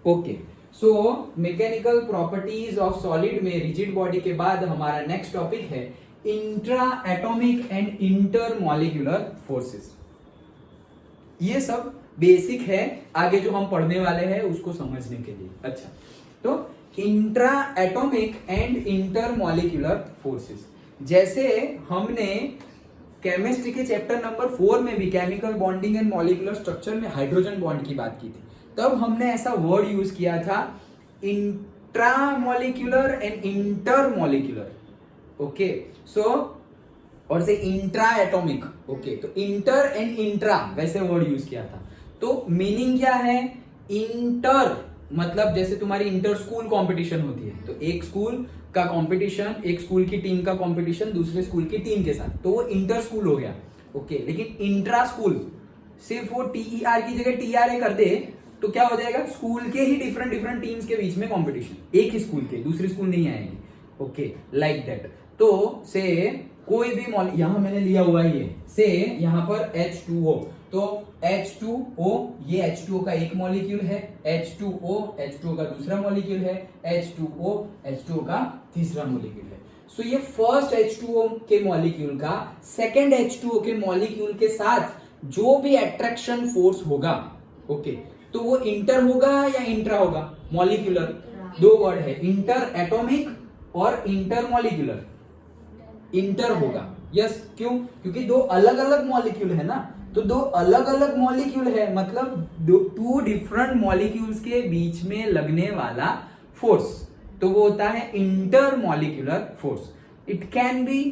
Okay, so mechanical properties of solid में rigid body के बाद हमारा नेक्स्ट टॉपिक है intra atomic and inter molecular forces. ये सब बेसिक है, आगे जो हम पढ़ने वाले हैं उसको समझने के लिए। अच्छा, तो intra atomic and inter molecular forces, जैसे हमने केमिस्ट्री के चैप्टर नंबर 4 में भी chemical bonding and molecular structure में हाइड्रोजन बॉन्ड की बात की थी, तब हमने ऐसा वर्ड यूज किया था intra molecular and inter molecular. Okay, so और से इंट्रा एटॉमिक। ओके, तो इंटर एंड इंट्रा वैसे वर्ड यूज किया था। तो मीनिंग क्या है? इंटर मतलब जैसे तुम्हारी इंटर स्कूल कंपटीशन होती है, तो एक स्कूल का कंपटीशन, एक स्कूल की टीम का कंपटीशन दूसरे स्कूल की टीम के साथ, तो वो इंटर स्कूल हो गया। ओके, लेकिन इंट्रा स्कूल सिर्फ वो TER की जगह TRA कर दे तो क्या हो जाएगा? स्कूल के ही डिफरेंट डिफरेंट टीम्स के बीच में कंपटीशन, एक ही स्कूल के, दूसरी स्कूल नहीं आएंगे। Okay, like that. तो से कोई भी यहां मैंने लिया हुआ है, ये से यहां पर H2O, तो H2O ये H2O का एक मॉलिक्यूल है, H2O का दूसरा मॉलिक्यूल है, H2O का तीसरा मॉलिक्यूल है। सो ये फर्स्ट H2O के मॉलिक्यूल का सेकंड H2O के मॉलिक्यूल के साथ जो भी अट्रैक्शन फोर्स होगा, ओके, तो वो इंटर होगा या इंट्रा होगा? मॉलिक्यूलर। दो वर्ड है, इंटर एटॉमिक और इंटर मॉलिक्यूलर। इंटर होगा, यस। क्यों? क्योंकि दो अलग अलग मॉलिक्यूल है ना, तो दो अलग अलग मॉलिक्यूल है, मतलब टू डिफरेंट मॉलिक्यूल्स के बीच में लगने वाला फोर्स, तो वो होता है inter molecular force. It can be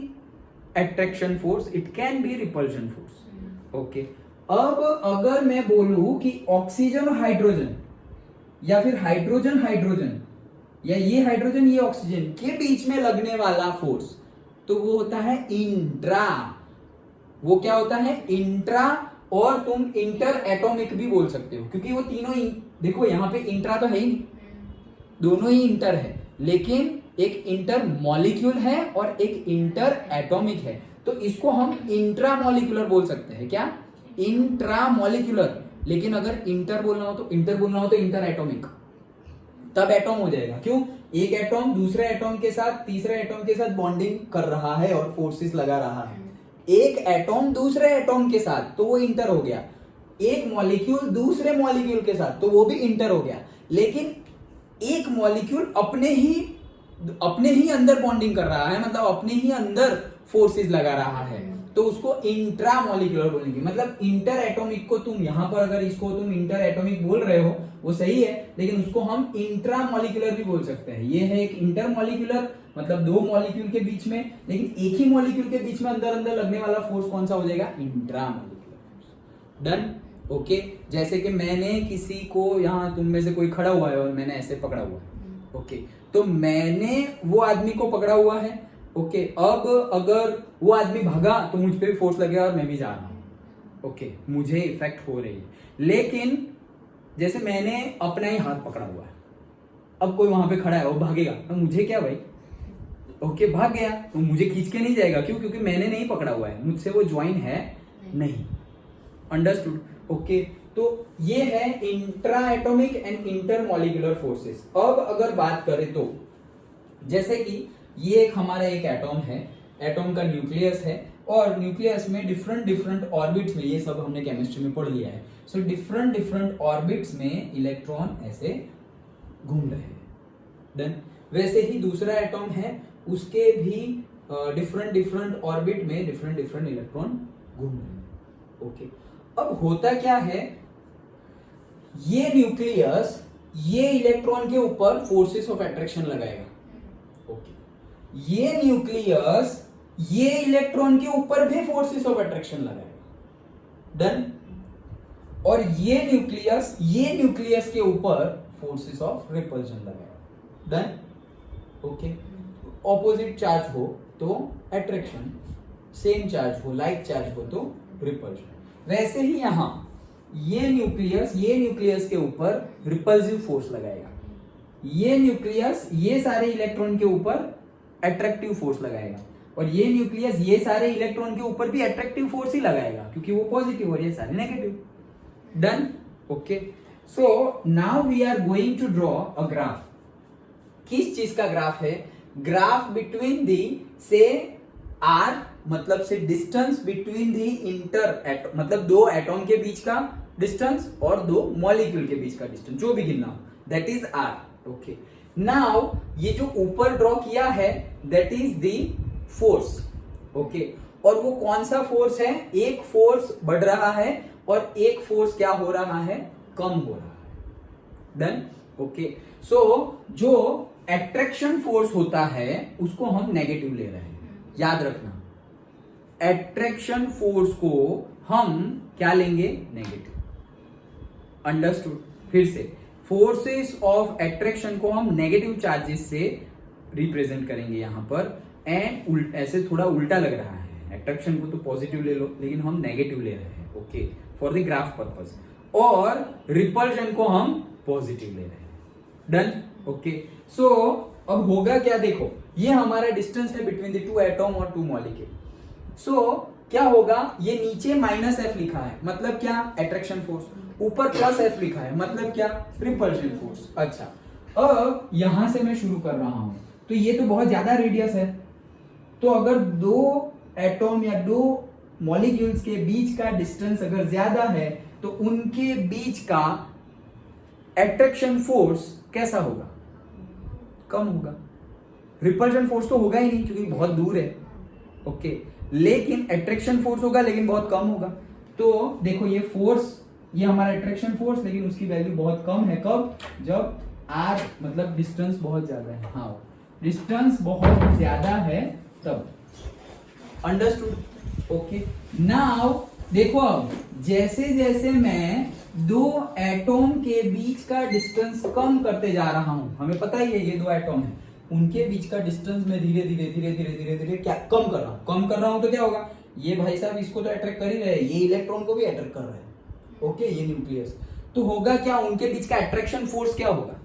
attraction force, it can be repulsion force. Okay, अब अगर मैं बोलूं कि ऑक्सीजन और हाइड्रोजन, या फिर हाइड्रोजन हाइड्रोजन, या ये हाइड्रोजन ये ऑक्सीजन के बीच में लगने वाला फोर्स, तो वो होता है इंट्रा। वो क्या होता है? इंट्रा। और तुम इंटर एटॉमिक भी बोल सकते हो, क्योंकि वो तीनों ही, देखो यहां पे इंट्रा तो है ही, दोनों ही इंटर है, लेकिन एक इंटर मॉलिक्यूल है और एक इंटर एटॉमिक है, तो इसको हम इंट्रा मॉलिक्यूलर बोल सकते हैं। क्या? Intra molecular. लेकिन अगर इंटर बोलना हो तो इंटर एटॉमिक, तब एटॉम हो जाएगा। क्यों? एक एटॉम दूसरे एटॉम के साथ, तीसरे एटॉम के साथ बॉन्डिंग कर रहा है और फोर्सेस लगा रहा है। एक एटॉम दूसरे एटॉम के साथ, तो वो इंटर हो गया। एक मॉलिक्यूल दूसरे मॉलिक्यूल के साथ, तो वो भी इंटर हो गया। लेकिन एक मॉलिक्यूल अपने ही अंदर बॉन्डिंग कर रहा है, मतलब अपने ही अंदर फोर्सेस लगा रहा है, तो उसको इंट्रा मॉलिक्यूलर बोलेंगे। मतलब इंटर एटॉमिक को तुम यहां पर अगर इसको तुम इंटर एटॉमिक बोल रहे हो वो सही है, लेकिन उसको हम इंट्रा मॉलिक्यूलर भी बोल सकते हैं। ये है एक इंटर मॉलिक्यूलर, मतलब दो मॉलिक्यूल के बीच में, लेकिन एक ही मॉलिक्यूल के बीच में अंदर अंदर लगने वाला फोर्स कौन सा हो जाएगा? Intra molecular. डन। ओके, जैसे कि मैंने किसी को, यहां तुम में से कोई खड़ा हुआ है और मैंने ऐसे पकड़ा हुआ है। ओके, तो मैंने वो आदमी को पकड़ा हुआ है। ओके, अब अगर वो आदमी भागा तो मुझ पे भी फोर्स लगेगा और मैं भी जा रहा हूं। ओके, मुझे इफेक्ट हो रही है। लेकिन जैसे मैंने अपना ही हाथ पकड़ा हुआ है, अब कोई वहां पे खड़ा है, वो भागेगा तो मुझे क्या भाई? ओके, भाग गया तो मुझे खींच के नहीं जाएगा। क्यों? क्योंकि मैंने नहीं पकड़ा हुआ है, मुझसे वो ज्वाइन है नहीं। अंडरस्टूड? ओके, तो ये है intra atomic and inter molecular forces. अब अगर बात करें तो जैसे कि ये हमारा एक एटॉम है, एटॉम का न्यूक्लियस है, और न्यूक्लियस में डिफरेंट डिफरेंट ऑर्बिट्स में, ये सब हमने केमिस्ट्री में पढ़ लिया है। सो डिफरेंट डिफरेंट ऑर्बिट्स में इलेक्ट्रॉन ऐसे घूम रहे हैं। देन वैसे ही दूसरा एटॉम है, उसके भी डिफरेंट डिफरेंट ऑर्बिट में डिफरेंट डिफरेंट इलेक्ट्रॉन घूम रहे हैं। ओके, अब होता क्या है, ये न्यूक्लियस ये इलेक्ट्रॉन के ऊपर फोर्सेस ऑफ अट्रैक्शन लगाएगा। ओके, ये न्यूक्लियस ये इलेक्ट्रॉन के ऊपर भी फोर्सेस ऑफ अट्रैक्शन लगाएगा। डन। और ये न्यूक्लियस के ऊपर फोर्सेस ऑफ रिपल्शन लगाएगा। डन। ओके, ऑपोजिट चार्ज हो तो अट्रैक्शन, सेम चार्ज हो, लाइक चार्ज हो तो रिपल्शन। वैसे ही यहां ये न्यूक्लियस के ऊपर रिपल्सिव फोर्स लगाएगा, ये न्यूक्लियस ये सारे इलेक्ट्रॉन के ऊपर अट्रैक्टिव फोर्स लगाएगा, और ये न्यूक्लियस ये सारे इलेक्ट्रॉन के ऊपर भी अट्रैक्टिव फोर्स ही लगाएगा, क्योंकि वो पॉजिटिव और ये सारे negative. Done. Okay, so now we are going to draw a graph. किस चीज का ग्राफ है? ग्राफ बिटवीन दी से आर, मतलब से distance between the inter atom, मतलब दो एटॉम के बीच का डिस्टेंस और दो मॉलिक्यूल के बीच का डिस्टेंस, जो भी गिनना हो, that is R. Okay, now ये जो ऊपर ड्रॉ किया है that is the force. Okay, और वो कौन सा फोर्स है? एक फोर्स बढ़ रहा है और एक फोर्स क्या हो रहा है? कम हो रहा है. डन. ओके, सो जो एट्रैक्शन फोर्स होता है उसको हम नेगेटिव ले रहे हैं. याद रखना, एट्रैक्शन फोर्स को हम क्या लेंगे? नेगेटिव. अंडरस्टूड? फिर से, फोर्सेस ऑफ एट्रैक्शन को हम नेगेटिव चार्जेस से रिप्रेजेंट करेंगे यहां पर. एंड ऐसे थोड़ा उल्टा लग रहा है, एट्रैक्शन को तो पॉजिटिव ले लो लेकिन हम नेगेटिव ले रहे हैं. Okay, for the graph purpose. और रिपल्शन को हम पॉजिटिव ले रहे हैं. डन. ओके, सो अब होगा क्या? देखो, ये हमारा डिस्टेंस है बिटवीन द टू एटॉम और टू मॉलिक्यूल. सो क्या होगा? ये नीचे माइनस एफ लिखा है, मतलब क्या? Attraction force. ऊपर प्लस एफ लिखा है, मतलब क्या? Repulsion force. अच्छा, अब यहां से मैं शुरू कर रहा हूं, तो ये तो बहुत ज्यादा रेडियस है. तो अगर दो एटॉम या दो मॉलिक्यूल्स के बीच का डिस्टेंस अगर ज्यादा है तो उनके बीच का एट्रैक्शन फोर्स कैसा होगा? कम होगा. रिपल्शन फोर्स तो होगा ही नहीं क्योंकि बहुत दूर है. ओके, लेकिन एट्रैक्शन फोर्स होगा लेकिन बहुत कम होगा. तो देखो, ये फोर्स, ये हमारा एट्रैक्शन फोर्स, लेकिन उसकी वैल्यू बहुत कम है. कब? जब आर, मतलब डिस्टेंस बहुत ज्यादा है. हाँ, डिस्टेंस बहुत ज्यादा है तब. अंडरस्टूड? ओके, नाउ देखो, अब जैसे जैसे मैं दो एटॉम के बीच का डिस्टेंस कम करते जा रहा हूं, हमें पता ही है ये दो एटॉम है, उनके बीच का डिस्टेंस में धीरे धीरे धीरे धीरे धीरे धीरे क्या कम कर रहा हूं. कम कर रहा हूं तो क्या होगा? ये भाई साहब इसको तो अट्रैक्ट कर ही रहे हैं, ये इलेक्ट्रॉन को भी अट्रैक्ट कर रहे हैं. ओके, ये न्यूक्लियस. तो होगा क्या? उनके बीच का अट्रैक्शन फोर्स क्या होगा?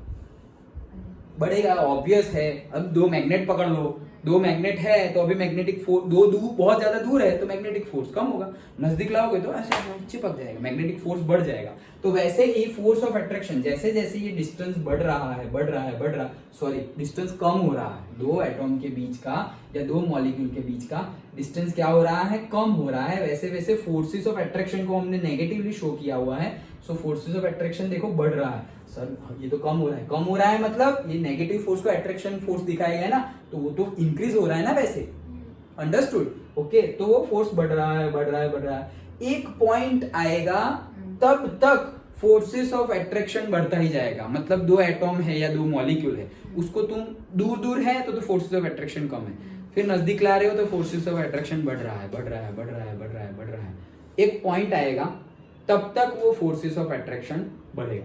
बढ़ेगा. ऑब्वियस है. अब दो मैग्नेट पकड़ लो, दो मैग्नेट है तो अभी मैग्नेटिक फोर्स, दो दूर बहुत ज्यादा दूर है तो मैग्नेटिक फोर्स कम होगा. नजदीक लाओगे तो ऐसे चिपक जाएगा, मैग्नेटिक फोर्स बढ़ जाएगा. तो वैसे ही फोर्स ऑफ अट्रैक्शन, जैसे जैसे ये डिस्टेंस बढ़ रहा है, सॉरी, डिस्टेंस कम हो रहा है, दो एटॉम के बीच का या दो मॉलिक्यूल के बीच का डिस्टेंस क्या हो रहा है? कम हो रहा है. वैसे वैसे फोर्सेस ऑफ अट्रैक्शन को हमने नेगेटिवली शो किया हुआ है. सो फोर्सेस ऑफ अट्रैक्शन देखो बढ़ रहा है. सर ये तो कम हो रहा है. कम हो रहा है मतलब ये नेगेटिव फोर्स को अट्रैक्शन फोर्स दिखाया गया है ना, तो वो तो इंक्रीज हो रहा है ना वैसे. अंडरस्टूड? ओके, तो वो फोर्स बढ़ रहा है. एक पॉइंट आएगा तब तक फोर्सेस ऑफ अट्रैक्शन बढ़ता ही जाएगा. मतलब दो एटॉम है या दो मॉलिक्यूल है, उसको तुम दूर दूर है तो फोर्सेस ऑफ अट्रैक्शन कम है, फिर नजदीक ला रहे हो तो फोर्सेस ऑफ अट्रैक्शन बढ़ रहा है. एक पॉइंट आएगा तब तक वो फोर्सेस ऑफ अट्रैक्शन बढ़ेगा.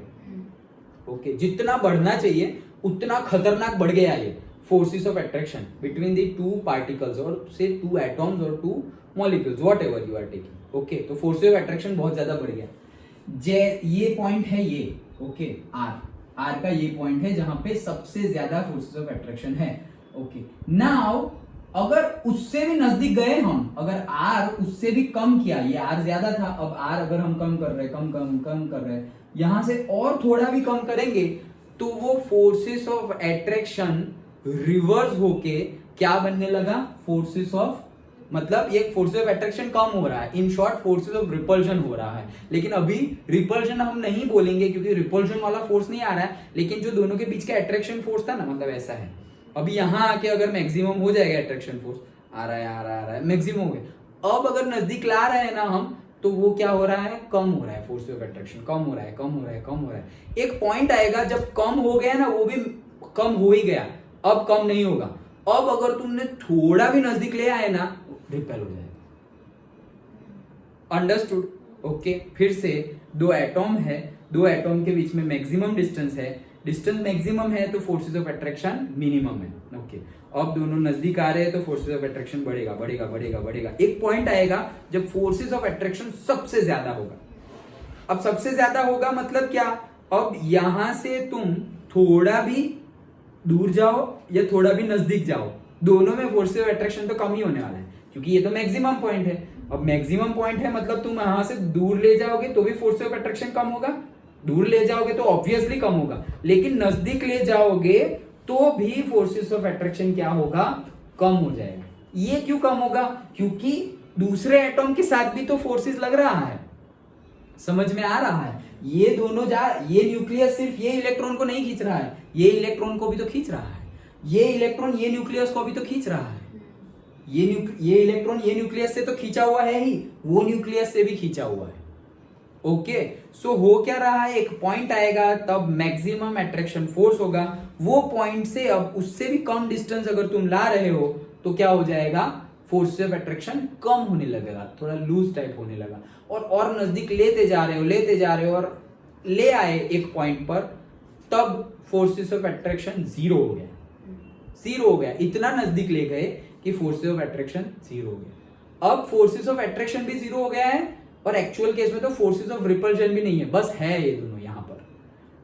ओके, जितना बढ़ना चाहिए उतना खतरनाक बढ़ गया ये forces of attraction between the two particles और से टू एटॉम्स और two molecules, whatever you are taking. Okay, तो फोर्सेस ऑफ अट्रैक्शन बहुत ज्यादा बढ़ गया. ये पॉइंट है ये. ओके, आर का ये पॉइंट है जहां पे सबसे ज्यादा फोर्सेस ऑफ अट्रैक्शन है. ओके, नाउ अगर उससे भी नजदीक गए हम, अगर आर उससे भी कम किया, ये आर ज्यादा था, अब आर अगर हम कम कर रहे, कम कर रहे, यहां से और थोड़ा भी कम करेंगे तो वो फोर्सेस ऑफ अट्रैक्शन रिवर्स होके क्या बनने लगा? फोर्सेस ऑफ, मतलब ये फोर्सेस ऑफ अट्रैक्शन कम हो रहा है. In short forces of repulsion हो रहा है. लेकिन अभी रिपल्शन हम नहीं बोलेंगे क्योंकि रिपल्शन वाला फोर्स नहीं आ रहा है, लेकिन जो दोनों के बीच का अट्रैक्शन फोर्स था ना, मतलब ऐसा है. अभी यहां आके अगर मैक्सिमम हो जाएगा अट्रैक्शन फोर्स, आ रहा है मैक्सिमम हो गया. अब अगर नजदीक ला रहे हैं ना हम, तो वो क्या हो रहा है? कम हो रहा है. फोर्स ऑफ अट्रैक्शन कम हो रहा है. एक पॉइंट आएगा जब कम हो गया ना, वो भी कम हो ही गया, अब कम नहीं होगा. अब अगर तुमने थोड़ा भी नजदीक ले आए ना, रिपेल हो जाएगा. अंडरस्टूड? ओके, फिर से दो एटॉम है, दो एटॉम के बीच में मैक्सिमम डिस्टेंस है. डिस्टेंस मैक्सिमम है तो फोर्सेस ऑफ अट्रैक्शन मिनिमम है. ओके, अब दोनों नजदीक आ रहे हैं तो फोर्सेस ऑफ अट्रैक्शन बढ़ेगा. एक पॉइंट आएगा जब फोर्सेस ऑफ अट्रैक्शन सबसे ज्यादा होगा. अब सबसे ज्यादा होगा मतलब क्या? अब यहां से तुम थोड़ा भी दूर जाओ या थोड़ा भी नजदीक जाओ, दोनों में फोर्सेस ऑफ अट्रैक्शन तो कम ही होने वाला है क्योंकि ये तो मैक्सिमम पॉइंट है. अब मैक्सिमम पॉइंट है मतलब तुम यहां से दूर ले जाओगे तो भी फोर्स ऑफ अट्रैक्शन कम होगा. दूर ले जाओगे तो ऑब्वियसली कम होगा, लेकिन नजदीक ले जाओगे तो भी फोर्सेस ऑफ अट्रैक्शन क्या होगा, कम हो जाएगा। ये क्यों कम होगा, क्योंकि दूसरे एटॉम के साथ भी तो फोर्सेस लग रहा है, समझ में आ रहा है। ये दोनों ये न्यूक्लियस सिर्फ ये इलेक्ट्रॉन को नहीं खींच रहा है, ये इलेक्ट्रॉन को भी तो खींच रहा है, ये इलेक्ट्रॉन ये न्यूक्लियस को भी तो खींच रहा है, ये इलेक्ट्रॉन ये न्यूक्लियस से तो खींचा हुआ है ही, वो न्यूक्लियस से भी खींचा हुआ है। ओके, सो हो क्या रहा है, एक पॉइंट आएगा तब मैक्सिमम अट्रैक्शन फोर्स होगा, वो पॉइंट से अब उससे भी कम डिस्टेंस अगर तुम ला रहे हो तो क्या हो जाएगा, फोर्स ऑफ अट्रैक्शन कम होने लगेगा, थोड़ा लूज टाइप होने लगा, और नजदीक लेते जा रहे हो और ले आए एक पॉइंट पर, तब फोर्सेस ऑफ अट्रैक्शन जीरो हो गया, इतना नजदीक ले गए कि फोर्सेस ऑफ अट्रैक्शन जीरो हो गया। अब फोर्सेस ऑफ अट्रैक्शन भी जीरो हो गया है और एक्चुअल केस में तो फोर्सेस ऑफ रिपल्शन भी नहीं है, बस है ये दोनों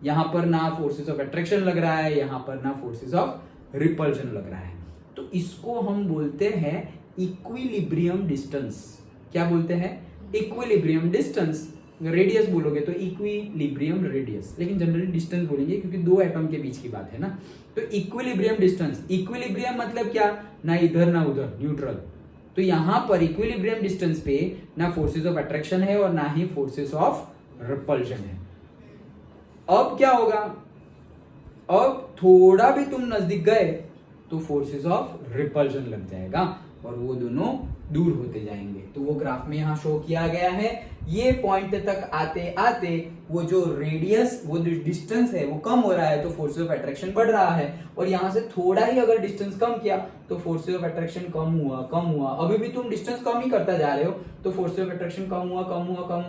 यहां पर ना फोर्सेस ऑफ अट्रैक्शन लग रहा है, यहां पर ना फोर्सेस ऑफ रिपल्शन लग रहा है। तो इसको हम बोलते हैं इक्विलिब्रियम डिस्टेंस। क्या बोलते हैं, इक्विलिब्रियम डिस्टेंस। रेडियस बोलोगे तो इक्विलिब्रियम रेडियस, लेकिन जनरली डिस्टेंस बोलेंगे क्योंकि दो एटम के बीच की बात है ना। तो इक्विलिब्रियम डिस्टेंस, इक्विलिब्रियम मतलब क्या, ना इधर ना उधर, न्यूट्रल। तो यहां पर इक्विलिब्रियम डिस्टेंस पे ना फोर्सेस ऑफ अट्रैक्शन है और ना ही फोर्सेस ऑफ रिपल्शन है। अब क्या होगा, अब थोड़ा भी तुम नजदीक गए तो फोर्सेस ऑफ रिपल्शन लग जाएगा और वो दोनों दूर होते जाएंगे। तो वो ग्राफ में यहां शो किया गया है, ये पॉइंट तक आते आते वो जो रेडियस, वो जो डिस्टेंस है वो कम हो रहा है तो फोर्स ऑफ अट्रैक्शन बढ़ रहा है, और यहां से थोड़ा ही अगर डिस्टेंस कम किया तो फोर्स ऑफ अट्रैक्शन कम हुआ, अभी भी तुम डिस्टेंस कम ही करता जा रहे हो तो फोर्स ऑफ अट्रैक्शन कम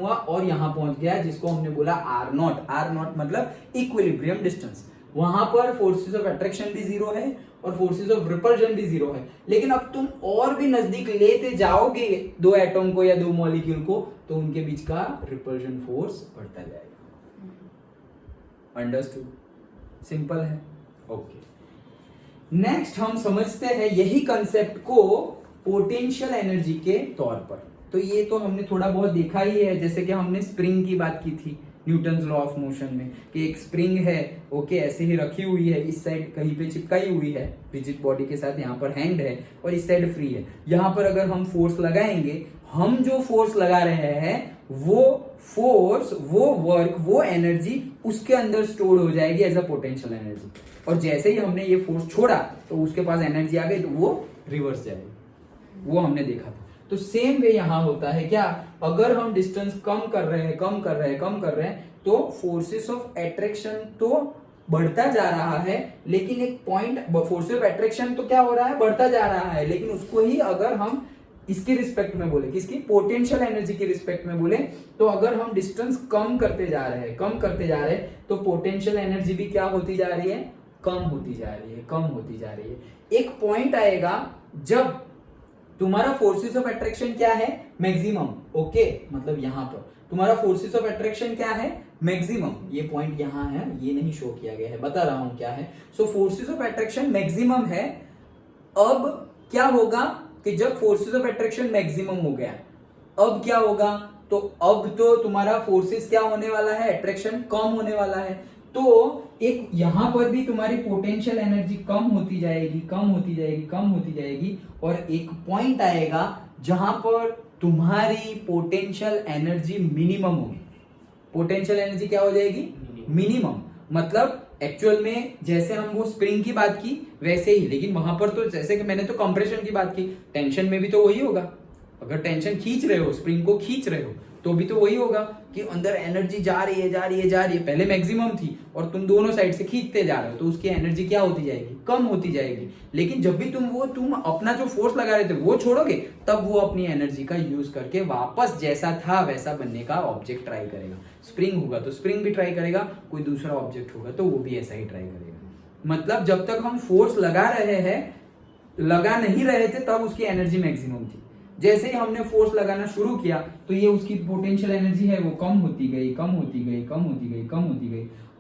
हुआ और यहां पहुंच गया जिसको हमने बोला आर नॉट मतलब इक्विलिब्रियम डिस्टेंस। वहां पर फोर्सेस ऑफ अट्रैक्शन भी जीरो है और फोर्सेस ऑफ रिपल्शन भी जीरो है, लेकिन अब तुम और भी नजदीक लेते जाओगे दो एटम को या दो मॉलिक्यूल को तो उनके बीच का रिपल्शन फोर्स बढ़ता जाएगा। अंडरस्टूड, सिंपल है। ओके, नेक्स्ट हम समझते हैं यही कंसेप्ट को पोटेंशियल एनर्जी के तौर पर। तो ये तो हमने थोड़ा बहुत देखा ही है, जैसे कि हमने स्प्रिंग की बात की थी न्यूटन्स लॉ ऑफ मोशन में, कि एक स्प्रिंग है, ओके, ऐसे ही रखी हुई है, इस साइड कहीं पे चिपकाई हुई है रिजिड बॉडी के साथ, यहाँ पर हैंड है और इस साइड फ्री है। यहाँ पर अगर हम फोर्स लगाएंगे, हम जो फोर्स लगा रहे हैं वो फोर्स, वो वर्क, वो एनर्जी उसके अंदर स्टोर हो जाएगी एज अ पोटेंशियल एनर्जी, और जैसे ही हमने ये फोर्स छोड़ा तो उसके पास एनर्जी आ गई तो वो रिवर्स जाएगी, वो हमने देखा था। तो सेम वे यहां होता है क्या, अगर हम डिस्टेंस कम कर रहे हैं तो फोर्सेस ऑफ अट्रैक्शन तो बढ़ता जा रहा है, लेकिन एक पॉइंट, फोर्स ऑफ अट्रैक्शन तो क्या हो रहा है, बढ़ता जा रहा है, लेकिन उसको ही अगर हम इसके रिस्पेक्ट में बोले, किसकी, पोटेंशियल एनर्जी के रिस्पेक्ट में बोले, तो अगर हम डिस्टेंस कम करते जा रहे हैं तो पोटेंशियल एनर्जी भी क्या होती जा रही है, कम होती जा रही है। एक पॉइंट आएगा जब तुम्हारा फोर्सेस ऑफ अट्रैक्शन क्या है, मैक्सिमम। ओके, मतलब यहां पर तुम्हारा फोर्सेस ऑफ अट्रैक्शन क्या है, मैक्सिमम। ये पॉइंट यहां है, ये नहीं शो किया गया है, बता रहा हूं क्या है। सो फोर्सेस ऑफ अट्रैक्शन मैक्सिमम है। अब क्या होगा कि जब फोर्सेस ऑफ अट्रैक्शन मैक्सिमम हो गया, अब क्या होगा, तो अब तो तुम्हारा फोर्सेस क्या होने वाला है, अट्रैक्शन कम होने वाला है। तो एक यहां पर भी तुम्हारी पोटेंशियल एनर्जी कम होती जाएगी और एक पॉइंट आएगा जहां पर तुम्हारी पोटेंशियल एनर्जी मिनिमम होगी। पोटेंशियल एनर्जी क्या हो जाएगी, मिनिमम। मतलब एक्चुअल में जैसे हम वो स्प्रिंग की बात की वैसे ही, लेकिन वहां पर तो जैसे कि मैंने तो कंप्रेशन की बात की, टेंशन में भी तो वही होगा। अगर टेंशन खींच रहे हो, स्प्रिंग को खींच रहे हो, तो भी तो वही होगा कि अंदर एनर्जी जा रही है, पहले मैक्सिमम थी और तुम दोनों साइड से खींचते जा रहे हो, तो उसकी एनर्जी क्या होती जाएगी, कम होती जाएगी। लेकिन जब भी तुम अपना जो फोर्स लगा रहे थे वो छोड़ोगे, तब वो अपनी एनर्जी का यूज करके वापस जैसा था वैसा बनने का ऑब्जेक्ट ट्राई करेगा। स्प्रिंग होगा तो स्प्रिंग भी ट्राई करेगा, कोई दूसरा ऑब्जेक्ट होगा तो वो भी ऐसा ही ट्राई करेगा। मतलब जब तक हम फोर्स लगा नहीं रहे थे तब उसकी एनर्जी मैक्सिमम थी। जैसे ही हमने फोर्स लगाना शुरू किया तो ये उसकी पोटेंशियल एनर्जी है वो कम होती गई।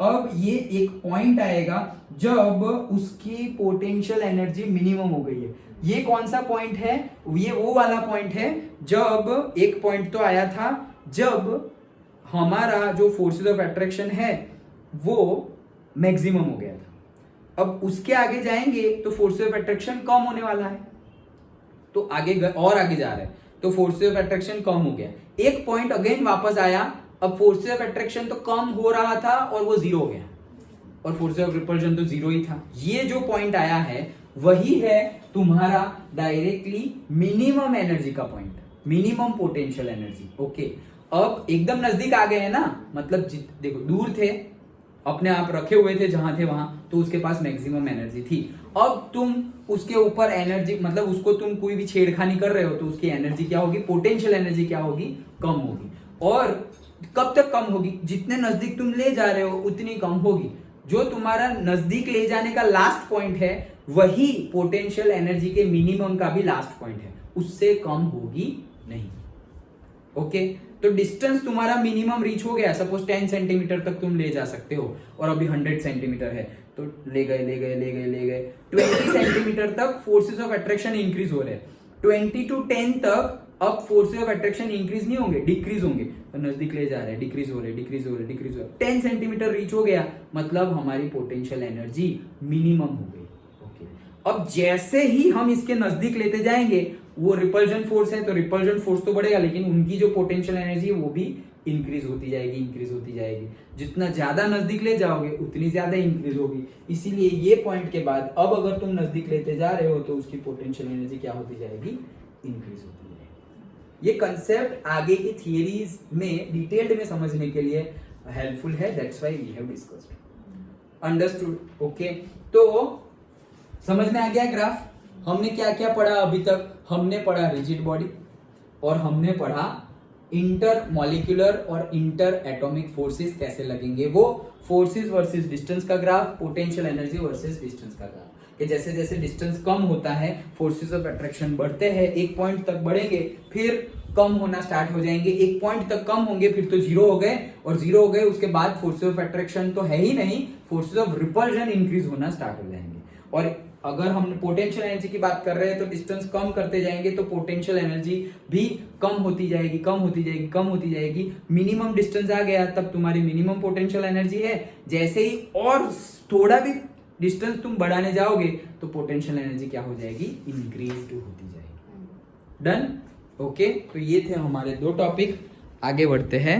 अब ये एक पॉइंट आएगा जब उसकी पोटेंशियल एनर्जी मिनिमम हो गई है। ये कौन सा पॉइंट है, ये वो वाला पॉइंट है जब एक पॉइंट तो आया था जब हमारा जो फोर्सेस ऑफ अट्रैक्शन है वो मैक्सिमम हो गया था। अब उसके आगे जाएंगे तो फोर्सेस ऑफ अट्रैक्शन कम होने वाला है, तो और आगे जा रहा है तो फोर्सेस ऑफ अट्रैक्शन कम हो गया, एक पॉइंट अगेन वापस आया, अब फोर्सेस ऑफ अट्रैक्शन तो कम हो रहा था और वो जीरो हो गया, और फोर्सेस ऑफ रिपल्शन तो जीरो ही था। ये जो पॉइंट आया है वही है तुम्हारा डायरेक्टली मिनिमम एनर्जी का point, minimum potential energy. Okay, अब एकदम नजदीक आ गए हैं ना, मतलब देखो दूर थे, अपने आप रखे हुए थे जहां थे वहां, तो उसके पास मैक्सिमम एनर्जी थी। अब तुम उसके ऊपर एनर्जी, मतलब उसको तुम कोई भी छेड़खानी कर रहे हो तो उसकी एनर्जी क्या होगी, पोटेंशियल एनर्जी क्या होगी, कम होगी। और कब तक कम होगी, जितने नजदीक तुम ले जा रहे हो उतनी कम होगी। जो तुम्हारा नजदीक ले जाने का लास्ट पॉइंट है वही पोटेंशियल एनर्जी के मिनिमम का भी लास्ट पॉइंट है, उससे कम होगी नहीं। ओके, तो डिस्टेंस तुम्हारा मिनिमम रीच हो गया, सपोज 10 सेंटीमीटर तक तुम ले जा सकते हो और अभी 100 सेंटीमीटर है, तो ले गए 20 सेंटीमीटर तक फोर्सेस ऑफ अट्रैक्शन इंक्रीज हो रहे हैं। 20 to 10 तक अब फोर्सेस ऑफ अट्रैक्शन इंक्रीज नहीं होंगे, डिक्रीज होंगे, तो नजदीक ले जा रहे हैं, डिक्रीज हो रहे। 10 सेंटीमीटर रीच हो गया, मतलब हमारी पोटेंशियल एनर्जी मिनिमम हो गई। ओके, अब जैसे ही हम इसके नजदीक लेते जाएंगे, वो रिपल्जन फोर्स है तो रिपल्जन फोर्स तो बढ़ेगा, लेकिन उनकी जो पोटेंशियल एनर्जी है वो भी इंक्रीज होती जाएगी। जितना ज्यादा नजदीक ले जाओगे उतनी ज्यादा इंक्रीज होगी। इसीलिए ये पॉइंट के बाद अब अगर तुम नजदीक लेते जा रहे हो तो उसकी पोटेंशियल एनर्जी क्या होती जाएगी, इंक्रीज होती जाएगी। ये कंसेप्ट आगे की थियरीज में डिटेल्ड में समझने के लिए हेल्पफुल है, that's why we have discussed. Understood? Okay, तो समझ में आ गया ग्राफ। हमने क्या क्या पढ़ा अभी तक, हमने पढ़ा रिजिड बॉडी और हमने पढ़ा इंटर मॉलिक्यूलर और इंटर एटॉमिक फोर्सेस कैसे लगेंगे, वो फोर्सेस वर्सेस डिस्टेंस का graph, potential energy versus distance का ग्राफ, कि जैसे जैसे डिस्टेंस कम होता है फोर्सेस ऑफ अट्रैक्शन बढ़ते हैं, एक पॉइंट तक बढ़ेंगे फिर कम होना स्टार्ट हो जाएंगे, एक पॉइंट तक कम होंगे फिर तो जीरो हो गए, और जीरो हो गए उसके बाद फोर्सेस ऑफ अट्रैक्शन तो है ही नहीं, फोर्सेस ऑफ रिपल्शन इंक्रीज होना स्टार्ट हो जाएंगे। और अगर हम पोटेंशियल एनर्जी की बात कर रहे हैं तो डिस्टेंस कम करते जाएंगे तो पोटेंशियल एनर्जी भी कम होती जाएगी। मिनिमम डिस्टेंस आ गया तब तुम्हारी मिनिमम पोटेंशियल एनर्जी है। जैसे ही और थोड़ा भी डिस्टेंस तुम बढ़ाने जाओगे तो पोटेंशियल एनर्जी क्या हो जाएगी, इंक्रीज होती जाएगी। डन? ओके, तो ये थे हमारे 2 टॉपिक। आगे बढ़ते हैं